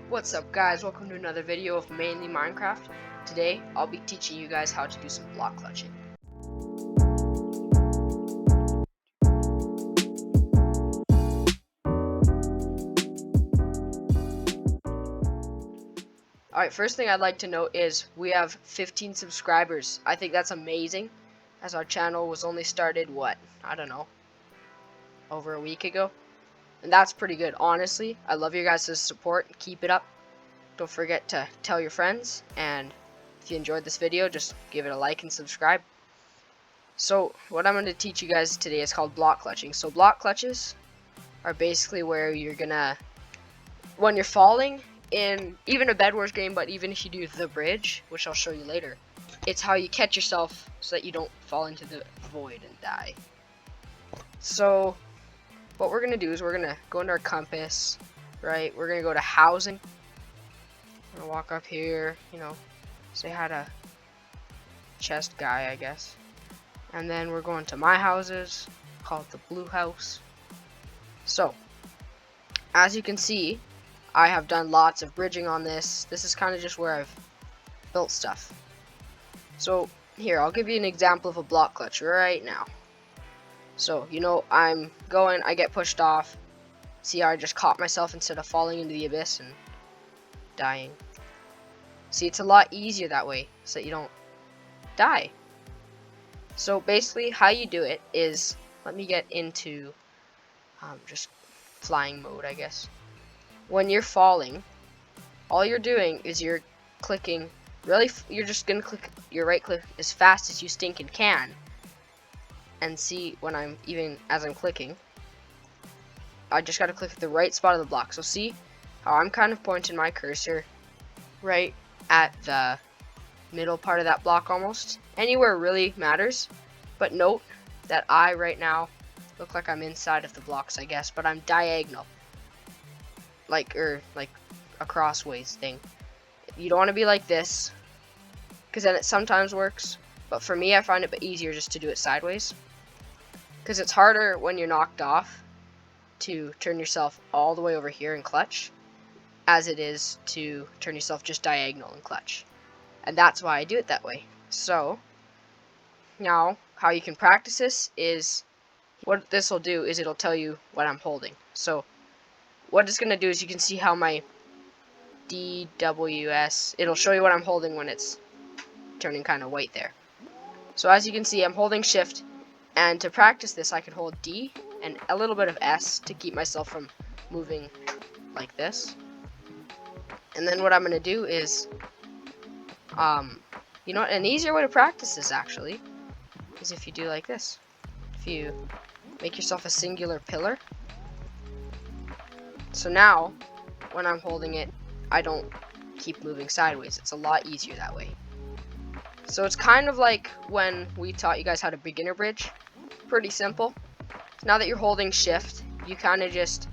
What's up guys, welcome to another video of mainly Minecraft. Today I'll be teaching you guys how to do some block clutching. Alright, first thing I'd like to note is we have 15 subscribers. I think that's amazing, as our channel was only started, I don't know, over a week ago. And that's pretty good, honestly. I love your guys' support. Keep it up. Don't forget to tell your friends, and if you enjoyed this video, just give it a like and subscribe. So what I'm going to teach you guys today is called block clutching. So block clutches are basically where you're gonna, when you're falling in even a Bed Wars game, but even if you do the bridge, which I'll show you later, it's how you catch yourself so that you don't fall into the void and die. So what we're gonna do is we're gonna go into our compass, right? We're gonna go to housing. I'm gonna walk up here, say hi to chest guy, I guess. And then we're going to my houses, call it the blue house. So, as you can see, I have done lots of bridging on this. This is kind of just where I've built stuff. So, here, I'll give you an example of a block clutch right now. So, I'm going, I get pushed off. See how I just caught myself instead of falling into the abyss and dying. See, it's a lot easier that way, so that you don't die. So basically, how you do it is, let me get into just flying mode, I guess. When you're falling, all you're doing is you're clicking, you're just gonna click your right click as fast as you stinking can. And see, as I'm clicking, I just gotta click the right spot of the block. So see how I'm kind of pointing my cursor right at the middle part of that block almost. Anywhere really matters, but note that I right now look like I'm inside of the blocks, I guess, but I'm diagonal, like a crossways thing. You don't want to be like this, because then it sometimes works, but for me I find it easier just to do it sideways, because it's harder when you're knocked off to turn yourself all the way over here and clutch as it is to turn yourself just diagonal and clutch. And that's why I do it that way. So now how you can practice this is, what this will do is it'll tell you what I'm holding. So what it's going to do is, you can see how my DWS, it'll show you what I'm holding when it's turning kind of white there. So as you can see, I'm holding shift, and to practice this I can hold D and a little bit of S to keep myself from moving like this. And then what I'm going to do is, an easier way to practice this actually is if you do like this. If you make yourself a singular pillar. So now, when I'm holding it, I don't keep moving sideways. It's a lot easier that way. So it's kind of like when we taught you guys how to beginner bridge. Pretty simple. Now that you're holding shift, you kind of just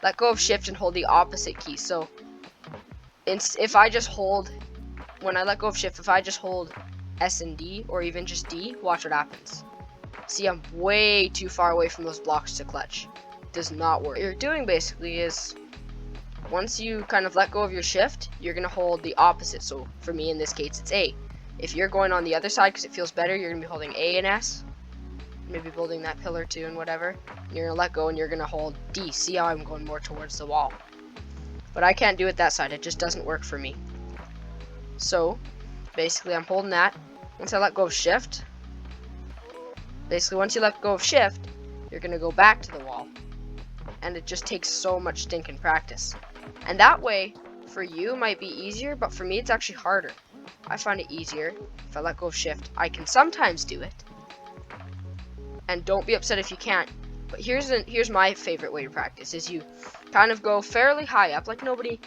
let go of shift and hold the opposite key. So if I just hold, when I let go of shift, if I just hold S and D, or even just D, watch what happens. See, I'm way too far away from those blocks to clutch. It does not work. What you're doing basically is, once you kind of let go of your shift, you're going to hold the opposite. So for me in this case, it's A. If you're going on the other side because it feels better, you're going to be holding A and S. Maybe building that pillar too and whatever. And you're going to let go and you're going to hold D. See how I'm going more towards the wall. But I can't do it that side. It just doesn't work for me. So basically I'm holding that. Once I let go of shift, once you let go of shift, you're going to go back to the wall. And it just takes so much stinking practice. And that way, for you, might be easier, but for me, it's actually harder. I find it easier if I let go of shift. I can sometimes do it. And don't be upset if you can't. But here's my favorite way to practice, is you kind of go fairly high up, like nobody,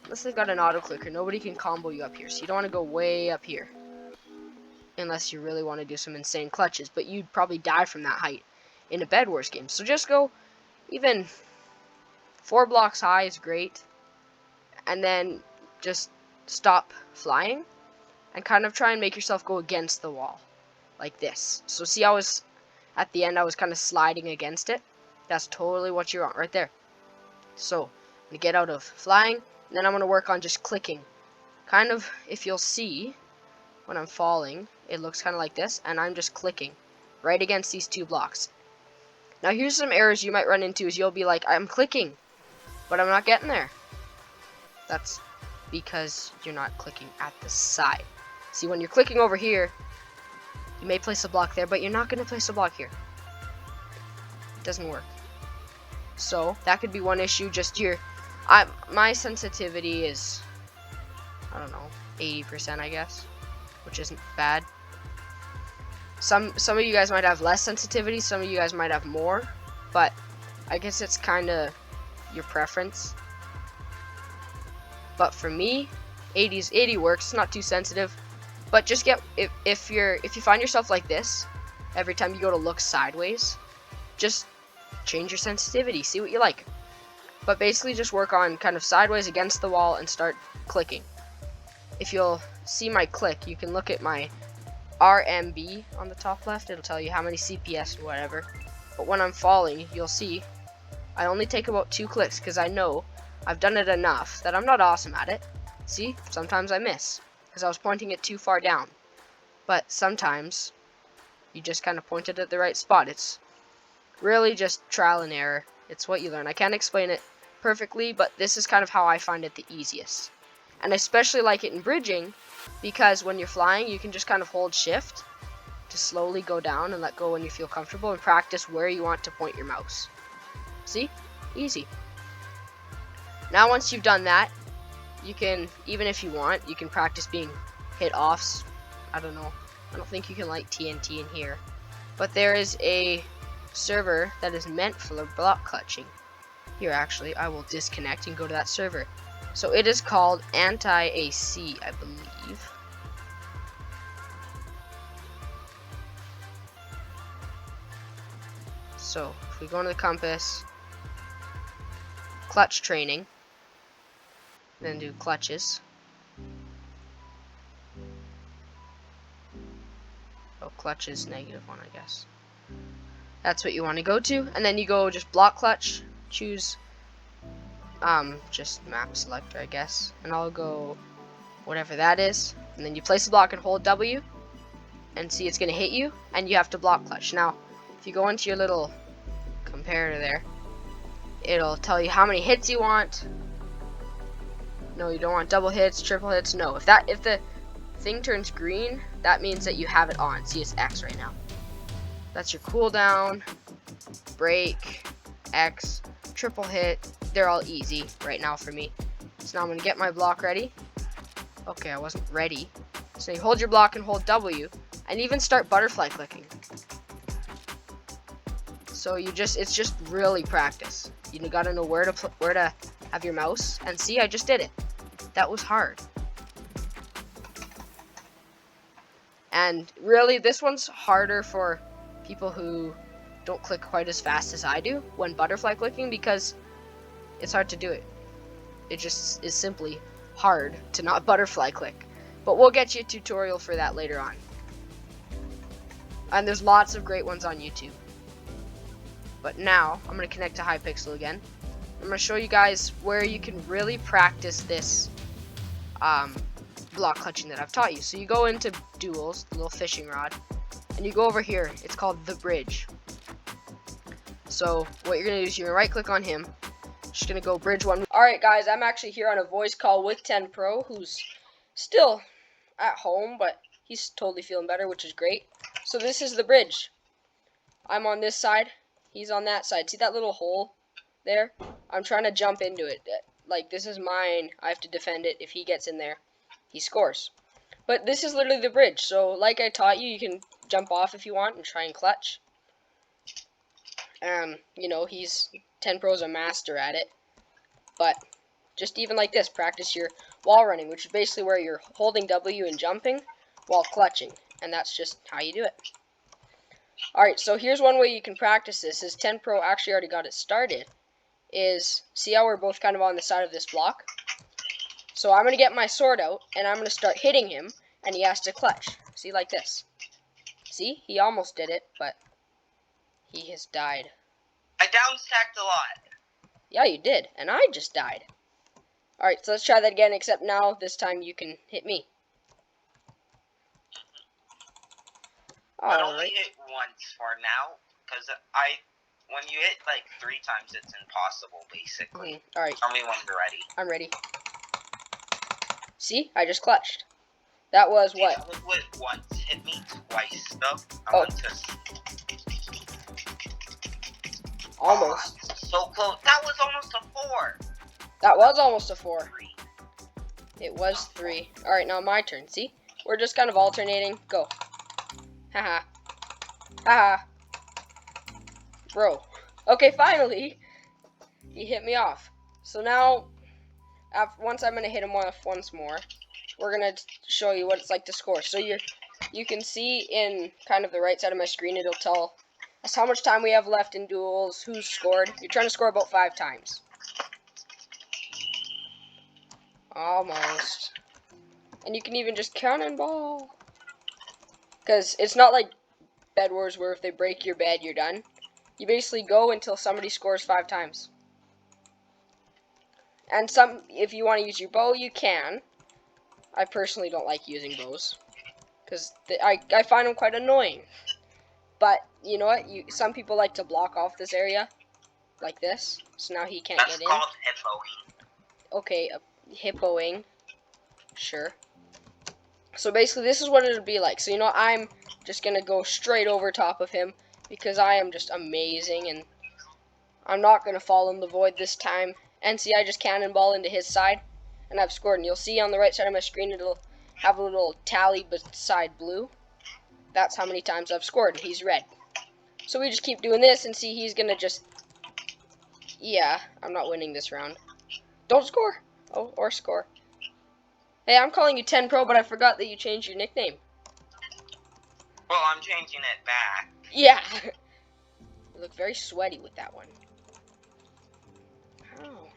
unless they've got an auto clicker, nobody can combo you up here. So you don't want to go way up here, unless you really want to do some insane clutches, but you'd probably die from that height in a Bed Wars game. So just go even 4 blocks high is great, and then just stop flying and kind of try and make yourself go against the wall like this. So see how at the end I was kind of sliding against it? That's totally what you want right there. So I'm gonna get out of flying, And then I'm going to work on just clicking. Kind of, if you'll see, when I'm falling, it looks kind of like this, and I'm just clicking right against these two blocks. Now here's some errors you might run into is you'll be like, I'm clicking, but I'm not getting there. That's because you're not clicking at the side. See, when you're clicking over here, you may place a block there, but you're not going to place a block here. It doesn't work. So that could be one issue. Just my sensitivity is, I don't know, 80%, I guess, which isn't bad. Some of you guys might have less sensitivity, some of you guys might have more, but I guess it's kind of your preference. But for me, 80 works. It's not too sensitive, but just get if you find yourself like this every time you go to look sideways, just change your sensitivity, see what you like. But basically just work on kind of sideways against the wall and start clicking. If you'll see my click, you can look at my RMB on the top left. It'll tell you how many CPS and whatever. But when I'm falling, you'll see I only take about 2 clicks because I know I've done it enough that I'm not awesome at it. See, sometimes I miss because I was pointing it too far down. But sometimes you just kind of point it at the right spot. It's really just trial and error. It's what you learn. I can't explain it perfectly, but this is kind of how I find it the easiest. And I especially like it in bridging because when you're flying, you can just kind of hold shift to slowly go down and let go when you feel comfortable and practice where you want to point your mouse. See? Easy. Now once you've done that, you can, even if you want, you can practice being hit offs. I don't know. I don't think you can light TNT in here. But there is a server that is meant for block clutching. Here actually, I will disconnect and go to that server. So it is called Anti-AC, I believe. So if we go into the compass, clutch training, then do clutches. Oh, clutch is -1, I guess. That's what you want to go to, and then you go just block clutch, choose just map selector, I guess, and I'll go whatever that is, and then you place the block and hold W, and see it's gonna hit you, and you have to block clutch. Now, if you go into your little comparator there, it'll tell you how many hits you want. No, you don't want double hits, triple hits. No, if the thing turns green, that means that you have it on. See, it's X right now. That's your cooldown, break, X, triple hit. They're all easy right now for me. So now I'm gonna get my block ready. Okay, I wasn't ready. So you hold your block and hold W, and even start butterfly clicking. So it's just really practice. You gotta know where to have your mouse. And see, I just did it. That was hard. And really, this one's harder for people who don't click quite as fast as I do when butterfly clicking, because it's hard to do it. It just is simply hard to not butterfly click. But we'll get you a tutorial for that later on. And there's lots of great ones on YouTube. But now, I'm going to connect to Hypixel again. I'm going to show you guys where you can really practice this block clutching that I've taught you. So you go into duels, the little fishing rod, and you go over here. It's called the bridge. So what you're going to do is you're going to right click on him. Just going to go bridge 1. Alright guys, I'm actually here on a voice call with 10 Pro, who's still at home, but he's totally feeling better, which is great. So this is the bridge. I'm on this side. He's on that side. See that little hole there? I'm trying to jump into it. Like, this is mine. I have to defend it. If he gets in there, he scores. But this is literally the bridge. So, like I taught you, you can jump off if you want and try and clutch. You know, 10 Pro's a master at it. But just even like this, practice your wall running, which is basically where you're holding W and jumping while clutching. And that's just how you do it. Alright, so here's one way you can practice this, is 10 Pro actually already got it started, is, see how we're both kind of on the side of this block? So I'm going to get my sword out, and I'm going to start hitting him, and he has to clutch. See, like this. See, he almost did it, but he has died. I downstacked a lot. Yeah, you did, and I just died. Alright, so let's try that again, except now, this time you can hit me. But only hit once for now, because when you hit like 3 times, it's impossible, basically. Alright. Tell me when you're ready. I'm ready. See? I just clutched. That was what? Hit once. Hit me twice, though. Almost. Oh, so close. That was almost a 4. That was almost a 4. It was 3. Alright, now my turn. See? We're just kind of alternating. Go. Haha. Haha. Bro. Okay, finally. He hit me off. So now, once I'm going to hit him off once more, we're going to show you what it's like to score. So you can see in kind of the right side of my screen, it'll tell us how much time we have left in duels, who's scored. You're trying to score about 5 times. Almost. And you can even just cannonball. Because it's not like Bed Wars where if they break your bed, you're done. You basically go until somebody scores 5 times. And if you want to use your bow, you can. I personally don't like using bows. Because I find them quite annoying. But, you know what? Some people like to block off this area. Like this. So now he can't get in. That's called hippoing. Okay, hippoing. Sure. So basically, this is what it'll be like. So, you know, I'm just going to go straight over top of him. Because I am just amazing. And I'm not going to fall in the void this time. And see, I just cannonball into his side. And I've scored. And you'll see on the right side of my screen, it'll have a little tally beside blue. That's how many times I've scored. And he's red. So we just keep doing this. And see, he's going to just... Yeah, I'm not winning this round. Don't score. Oh, or score. Hey, I'm calling you 10 Pro, but I forgot that you changed your nickname. Well, I'm changing it back. Yeah. You look very sweaty with that one. Oh.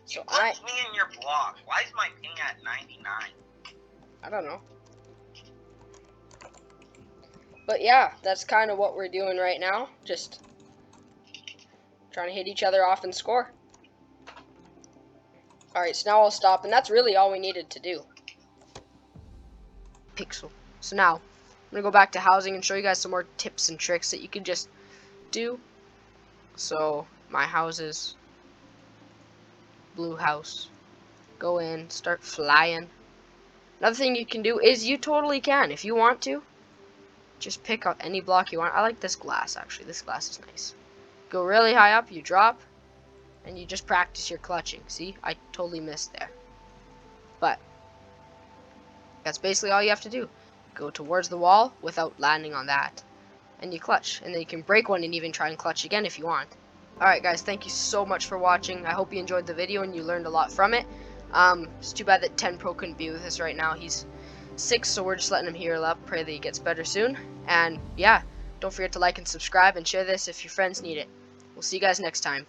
So you put me in your block. Why is my ping at 99? I don't know. But yeah, that's kind of what we're doing right now. Just trying to hit each other off and score. Alright, so now I'll stop, and that's really all we needed to do. Pixel. So now, I'm going to go back to housing and show you guys some more tips and tricks that you can just do. So, my houses. Blue house. Go in, start flying. Another thing you can do is you totally can, if you want to. Just pick up any block you want. I like this glass, actually. This glass is nice. Go really high up, you drop. And you just practice your clutching. See, I totally missed there. But that's basically all you have to do. Go towards the wall without landing on that. And you clutch. And then you can break one and even try and clutch again if you want. Alright guys, thank you so much for watching. I hope you enjoyed the video and you learned a lot from it. It's too bad that 10 Pro couldn't be with us right now. He's sick, so we're just letting him heal up. Pray that he gets better soon. And yeah, don't forget to like and subscribe and share this if your friends need it. We'll see you guys next time.